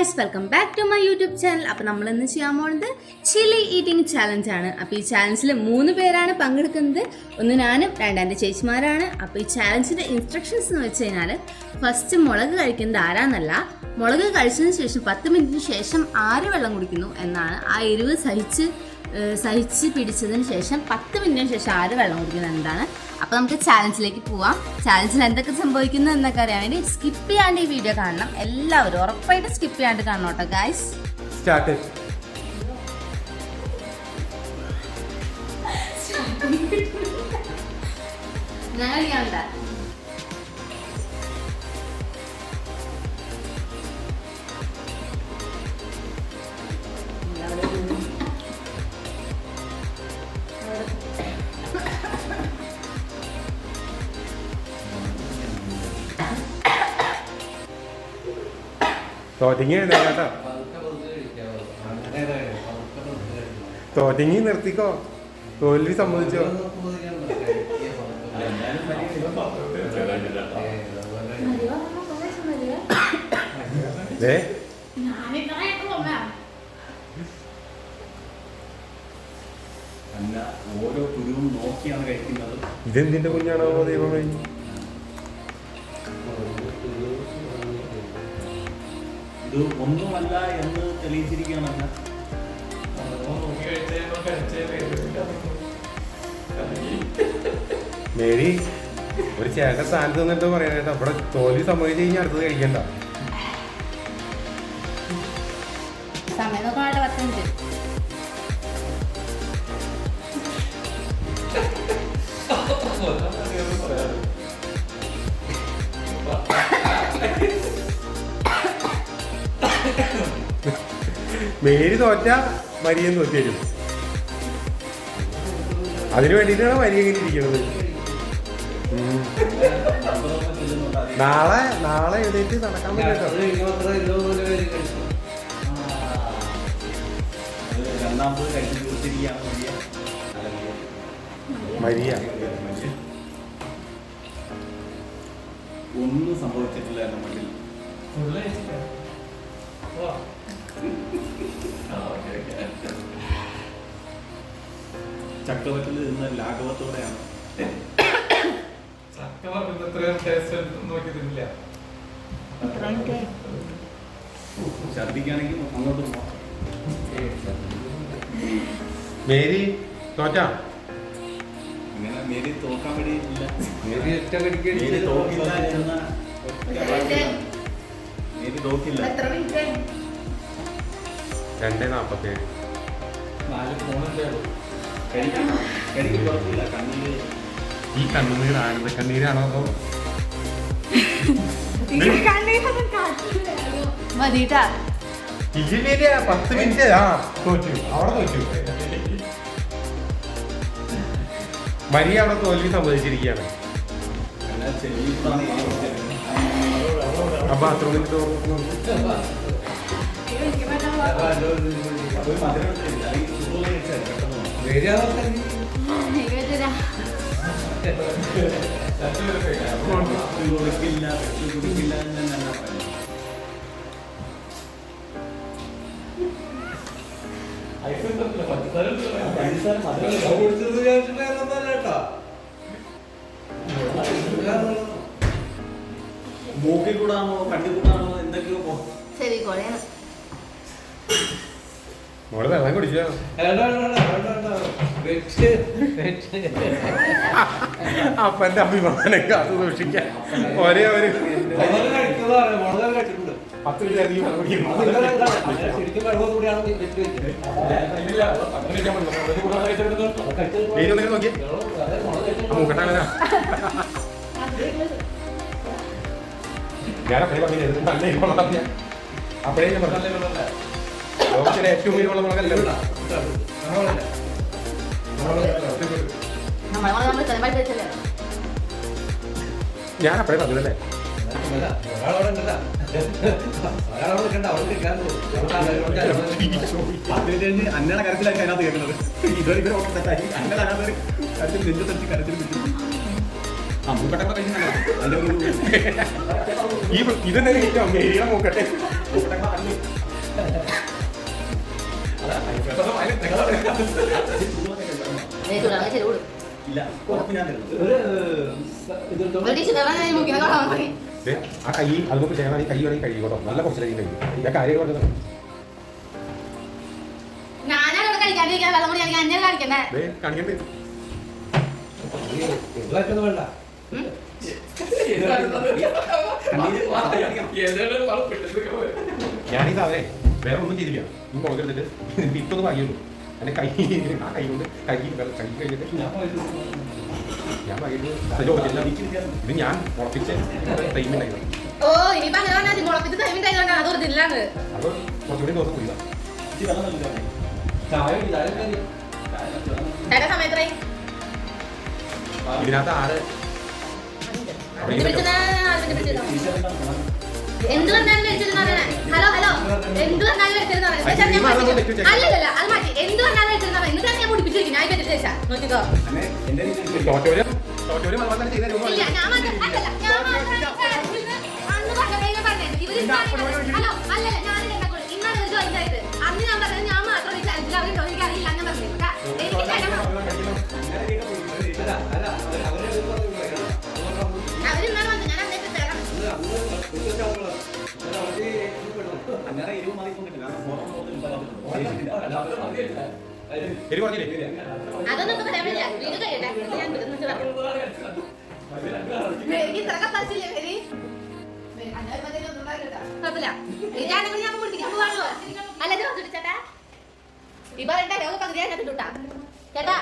Guys, welcome back to my YouTube channel. അപ്പോൾ നമ്മൾ ഇന്ന് ചെയ്യാൻ പോകുന്നത് ചില്ലി ഈറ്റിംഗ് ചാലഞ്ച് ആണ്. അപ്പോൾ ഈ ചാലഞ്ചിൽ 3 പേരാണ് പങ്കെടുക്കുന്നത്. ഒന്ന് ഞാനും 2 എൻ്റെ ചേച്ചിമാരാണ്. അപ്പോൾ ഈ ചാലഞ്ചിൻ്റെ ഇൻസ്ട്രക്ഷൻസ് എന്ന് വെച്ച് കഴിഞ്ഞാൽ ഫസ്റ്റ് മുളക് കഴിക്കുന്നത് ആരാന്നല്ല, മുളക് കഴിച്ചതിന് ശേഷം 10 മിനിറ്റിന് ശേഷം ആര് വെള്ളം കുടിക്കുന്നു എന്നാണ്. ആ എരിവ് സഹിച്ച് പിടിച്ചതിന് ശേഷം 10 മിനിറ്റിന് ശേഷം ആര് വെള്ളം കുടിക്കുന്നത് എന്താണ്. അപ്പോൾ നമുക്ക് ചാലഞ്ചിലേക്ക് പോവാം. ചാലഞ്ചിൽ എന്തൊക്കെ സംഭവിക്കുന്നു എന്നൊക്കെ അറിയാൻ വേണ്ടി സ്കിപ്പ് ചെയ്യാണ്ട് ഈ വീഡിയോ കാണണം. എല്ലാവരും ഉറപ്പായിട്ട് സ്കിപ്പ് ചെയ്യാണ്ട് കാണണം കേട്ടോ ഗൈസ്. സ്റ്റാർട്ട്. തോറ്റിങ്ങി നിർത്തിക്കോ, തോൽവി സമ്മതിച്ചോ. ഓരോ കുരുവും നോക്കിയാണ് കഴിക്കുന്നത്. ഇതെന്തിന്റെ കുഞ്ഞാണോ ദൈവമേ? ഇത് ഒന്നുമല്ല എന്ന് തെളിയിച്ചിരിക്കുകയാണ്. മേരി ഒരു ചേട്ടൻ സ്ഥാനത്ത് നിന്നിട്ട് പറയാനായിട്ട് അവിടെ തോൽവി സമ്മതിച്ച് കഴിഞ്ഞാൽ അടുത്തത് കഴിക്കണ്ട. സമയം നോക്കാണ്ട് 10 മിനിറ്റ്. മേരി തോറ്റ മരിയൻ തോറ്റി വരും. അതിനു വേണ്ടിയിട്ടാണ് മരി എങ്ങനെ ഇരിക്കുന്നത്. നാളെ എഴുന്നേറ്റ് നടക്കാൻ പറ്റോ? രണ്ടാമത് കഴിച്ചു തീർത്തിരിക്കുകയാണ് മരിയ. ഒന്നും സംഭവിച്ചിട്ടില്ല എന്ന മട്ടിൽ. ചക്കവറ്റിൽ നിന്ന് ലാഘവത്തോടെയാണ്. ഛർദിക്കുകയാണെങ്കിൽ അങ്ങോട്ട് പോവാം. മേരി തോറ്റ. ഇങ്ങനെ മേരി തോക്കാൻ വേണ്ടിയില്ല. മേരി തോക്കില്ല എന്ന മേരി തോക്കില്ല. 2:47. കഴിക്ക് കുഴപ്പമില്ല. കണ്ണീര് ഈ കണ്ണുനീർ ആനന്ദ കണ്ണീരാണോ അതോ മതിട്ടാ. 10 മിനിറ്റ് തോറ്റു. അവിടെ തോറ്റു. മരിയ അവിടെ തോൽവി സമ്മതിച്ചിരിക്കുകയാണ്. ആ ബാത്റൂമിൽ മൂക്കിൽ കൂടാണോ കണ്ണിൽ കൂടാണോ എന്തൊക്കെയോ ശരി കൊറേ മോള് വെള്ളം കുടിച്ചോ? അപ്പന്റെ അഭിമാനം കാത്തു സൂക്ഷിക്കാൻ ഒരേ ഒരു 10 മിനിറ്റ് നോക്കി മൂക്കട്ടാ. ഞാനപ്പഴേ പറഞ്ഞ അപ്പഴേ ഞാൻ പറഞ്ഞ ലോകത്തിലെ ഏറ്റവും ഉയരമുള്ള മുളകല്ല. ഞാൻ അപ്പഴേ പറഞ്ഞതല്ലേ. അന്നയുടെ കരച്ചിലായി അതിനകത്ത് കേൾക്കുന്നത്. ഇതുവരെ അന്നയുടെ കരച്ചിൽ നെഞ്ചു തട്ടി കരച്ചിൽ ഇതെന്നെ മേരിയുടെ മൂക്കട്ടെ. ഇല്ല ഉറപ്പ് ഞാൻ തരുന്നു. ആ കൈ അതുകൊണ്ട് ചെയ്യാൻ കൈ വേണമെങ്കിൽ കഴിയും നല്ല കുറച്ചിലേക്ക് കഴിയും ഞാൻ കാര്യം പറഞ്ഞത് കാണിക്കണ്ടേ ഞാനിത് അവരെ വേറെ ഒന്നും ചെയ്തില്ല ഈ മുളകെടുത്തിട്ട് ഇപ്പൊന്ന് വാങ്ങിയുള്ളൂ എന്റെ കൈ ആ കൈ കൊണ്ട് കൈ കഴിഞ്ഞിട്ട് ഞാൻ വാങ്ങിയിട്ട് ഇത് ഞാൻ മുളപ്പിച്ച ടൈം ഉണ്ടായിരുന്നു അത് കുറച്ചുകൂടി ദിവസം പോയില്ല ഇതിനകത്ത് ആള് എന്ത് വന്നാലും ഹലോ ഹലോ എന്ത് വന്നാലും അല്ലല്ല അത് മാറ്റി എന്ത് വന്നാലും എന്നിട്ട് ഞാൻ മുടിപ്പിച്ചിരിക്കും ഞാൻ വെച്ചിട്ട് ശേഷം നോക്കിക്കോ ഇല്ല ഞാൻ ഹലോ അല്ലല്ല ഞാൻ ഇന്നാണ് ജോയിൻ ആയത് അന്ന് ഞാൻ പറഞ്ഞത് ഞാൻ മാത്രം ചാൻസിൽ അവരുണ്ടോ എനിക്ക് അറിയില്ല അങ്ങനെ പറഞ്ഞു അവരിന്നാണ് വന്നത് ഞാൻ അന്നേരം തരാം അതൊന്നും പറയാൻ പറ്റില്ല വീട് കഴിയട്ടെ ഞാൻ എനിക്ക് ഇത്ര കപ്പാസിറ്റില്ലേ പേര് കുഴപ്പമില്ല ഇതാണെങ്കിൽ ഞാൻ കുടിക്കാൻ പോവാണല്ലോ അല്ല ചേട്ടാ ഈ പറയട്ടെ പകുതി ഞാൻ കേട്ടാ ചേട്ടാ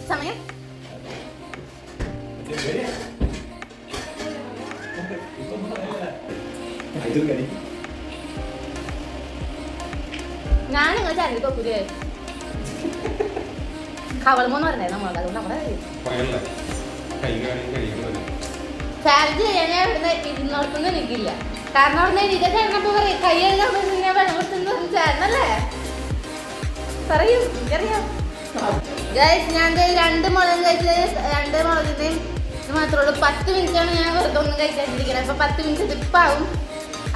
സമയം ഞാൻ നിങ്ങൾ ചാനലിൽ നോക്കൂലേ കവളമോന്ന് പറഞ്ഞേ നമ്മളത് അതുകൊണ്ട് നമ്മുടെ ചാലഞ്ച് ചെയ്യാൻ ഇവിടുന്ന് ഇരുന്നോടത്തൊന്നും എനിക്കില്ല കാരണം അവിടെ എനിക്ക് ചേട്ടനപ്പോ പറയും കൈയെല്ലാം വെള്ളം കൊടുത്തെന്ന് പറഞ്ഞ ചേട്ടനല്ലേ പറയൂ എനിക്കറിയാം ഗൈസ് ഞാൻ രണ്ട് മുളകും കഴിച്ചത് രണ്ട് മുളകിന്റെയും ഇത് മാത്രമേ ഉള്ളൂ 10 മിനിറ്റാണ് ഞാൻ വെറുതെ ഒന്നും കഴിക്കാതിരിക്കുന്നത് അപ്പൊ 10 മിനിറ്റ് ടിപ്പാവും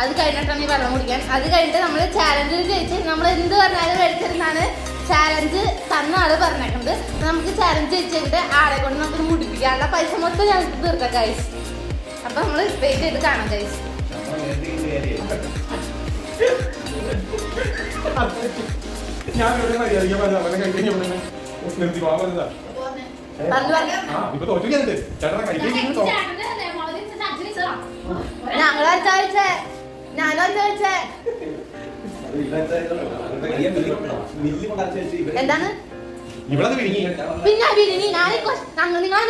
അത് കഴിഞ്ഞിട്ടാണ് ഈ വെള്ളം കുടിക്കാൻ അത് കഴിഞ്ഞിട്ട് നമ്മൾ ചാലഞ്ചിൽ ജയിച്ച് നമ്മൾ എന്ത് പറഞ്ഞാലും മേടിച്ചിരുന്നാണ് ചാലഞ്ച് തന്ന ആള് പറഞ്ഞേക്കുന്നത് നമുക്ക് ചാലഞ്ച് ജയിച്ചിട്ട് ആളെ കൊണ്ട് നമുക്ക് മുടിപ്പിക്കാനുള്ള പൈസ മൊത്തം ഞങ്ങൾക്ക് തീർക്കാം ഗൈസ് അപ്പൊ നമ്മൾ വെയിറ്റ് ചെയ്ത് കാണാം ഗൈസ് എന്താണ് പിന്നെ ബിരിയാണി നിങ്ങൾ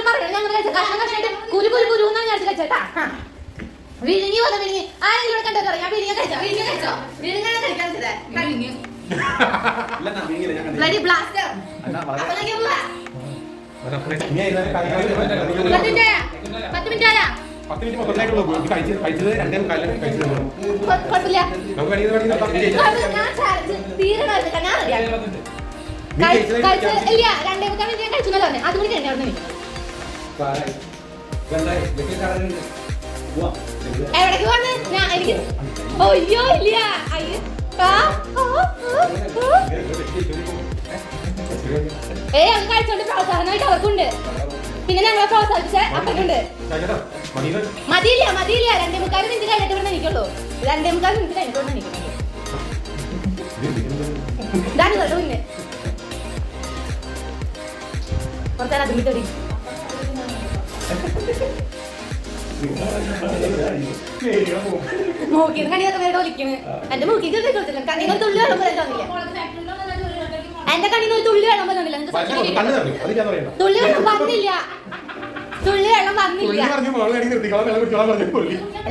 പറയണം ഞങ്ങൾ കുരു കുരു കുരു എന്നാണ് ഞാൻ കഴിച്ചേട്ടാ വിരിഞ്ഞി പോലെ വിരിഞ്ഞി ആരെങ്കിലും ഇവിടെ കണ്ടോ ഞാൻ വിരിഞ്ഞ കഴിച്ചോ വിരിഞ്ഞ കഴിക്കാൻ ബ്ലാസ്റ്റർ എവിടേക്ക് വന്ന് ഞാൻ എനിക്ക് അയ്യോ ഇല്ല അയ്യോ അത് കഴിച്ചോണ്ട് പ്രോത്സാഹനമായിട്ട് അവർക്കുണ്ട് പിന്നെ ഞങ്ങളെ പ്രോത്സാഹിച്ച അപ്പനുണ്ട് മതിയില്ല 2 മുക്കാൽ മിനിറ്റ് കഴിഞ്ഞിട്ട് ഇവിടെ എനിക്കുള്ളൂ 2 മുക്കാൽ മിനിറ്റ് കഴിഞ്ഞിട്ട് എനിക്കുള്ളൂ ഇതാണ് കേട്ടോ പിന്നെ കുറച്ചേരം അതിൽ തൊടി മൂക്കിന്ന് കണിയൊക്കെ വേറെ ഒലിക്കണ് എന്റെ മൂക്കിക്ക് കണ്ണിന് തുള്ളി വെള്ളം പോലെ തോന്നില്ല എന്റെ കണ്ണിന് ഒരു തുള്ളി വെള്ളം പോലെ തോന്നില്ല തുള്ളി വെള്ളം വന്നില്ല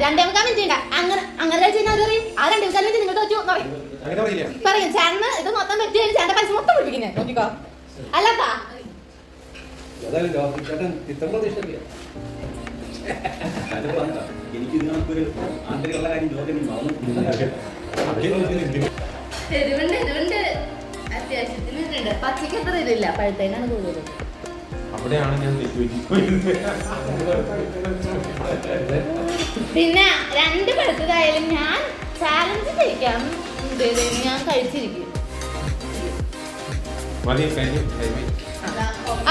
2 മുക്കാൽ മിനിറ്റ് ഉണ്ട് അങ്ങനെ കഴിച്ചാൽ ആ 2 മുക്കാൽ മിനിറ്റ് നിങ്ങൾ തോറ്റു പറയും ചേട്ടന് ഇത് മൊത്തം പറ്റി ചേട്ടന്റെ പൈസ മൊത്തം പിടിപ്പിക്കുന്നേ നോക്കിക്കോ അല്ലപ്പാ എനിക്ക് ഇതിനൊരു ആന്തരികമുള്ള കാര്യം എരിവുണ്ട് അത്യാവശ്യത്തിന് പച്ചക്ക് എത്ര എരിവില്ല പഴുത്തേനാണ് കൂടുതൽ അവിടെയാണ് ഞാൻ പിന്നെ 2 ബർത്ത്ഡേയായാലും ഞാൻ ചാലഞ്ച് ചെയ്യിക്കാം. ഞാൻ കഴിച്ചിരിക്കും. മതി കഴിഞ്ഞു.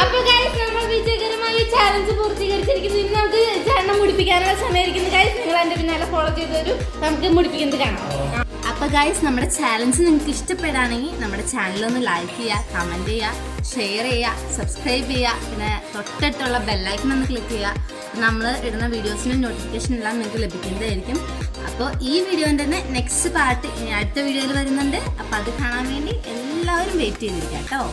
അപ്പൊ ഗൈസ് നമ്മൾ വിജയകരമായി ചാലഞ്ച് പൂർത്തീകരിച്ചിരിക്കുന്നു. ഇനി നമുക്ക് ചേട്ടനെ മുടിപ്പിക്കാനുള്ള സമയമായിരിക്കുന്നു. ഗൈസ് നിങ്ങൾ എന്റെ പിന്നാലെ ഫോളോ ചെയ്ത് തരൂ. നമുക്ക് മുടിപ്പിക്കുന്നത് കാണാം. അപ്പൊ ഗൈസ് നമ്മുടെ ചാലഞ്ച് നിങ്ങൾക്ക് ഇഷ്ടപ്പെടുകയാണെങ്കിൽ നമ്മുടെ ചാനലൊന്ന് ലൈക്ക് ചെയ്യുക, കമന്റ് ചെയ്യുക, ഷെയർ ചെയ്യുക, സബ്സ്ക്രൈബ് ചെയ്യുക. പിന്നെ തൊട്ടടുത്തുള്ള ബെല്ലൈക്കൺ ഒന്ന് ക്ലിക്ക് ചെയ്യുക. നമ്മൾ ഇടുന്ന വീഡിയോസിൻ്റെ നോട്ടിഫിക്കേഷൻ എല്ലാം നിങ്ങൾക്ക് ലഭിക്കുന്നതായിരിക്കും. അപ്പോൾ ഈ വീഡിയോൻ്റെ തന്നെ നെക്സ്റ്റ് പാർട്ട് ഇനി അടുത്ത വീഡിയോയിൽ വരുന്നുണ്ട്. അപ്പോൾ അത് കാണാൻ വേണ്ടി എല്ലാവരും വെയിറ്റ് ചെയ്തിരിക്കാം കേട്ടോ.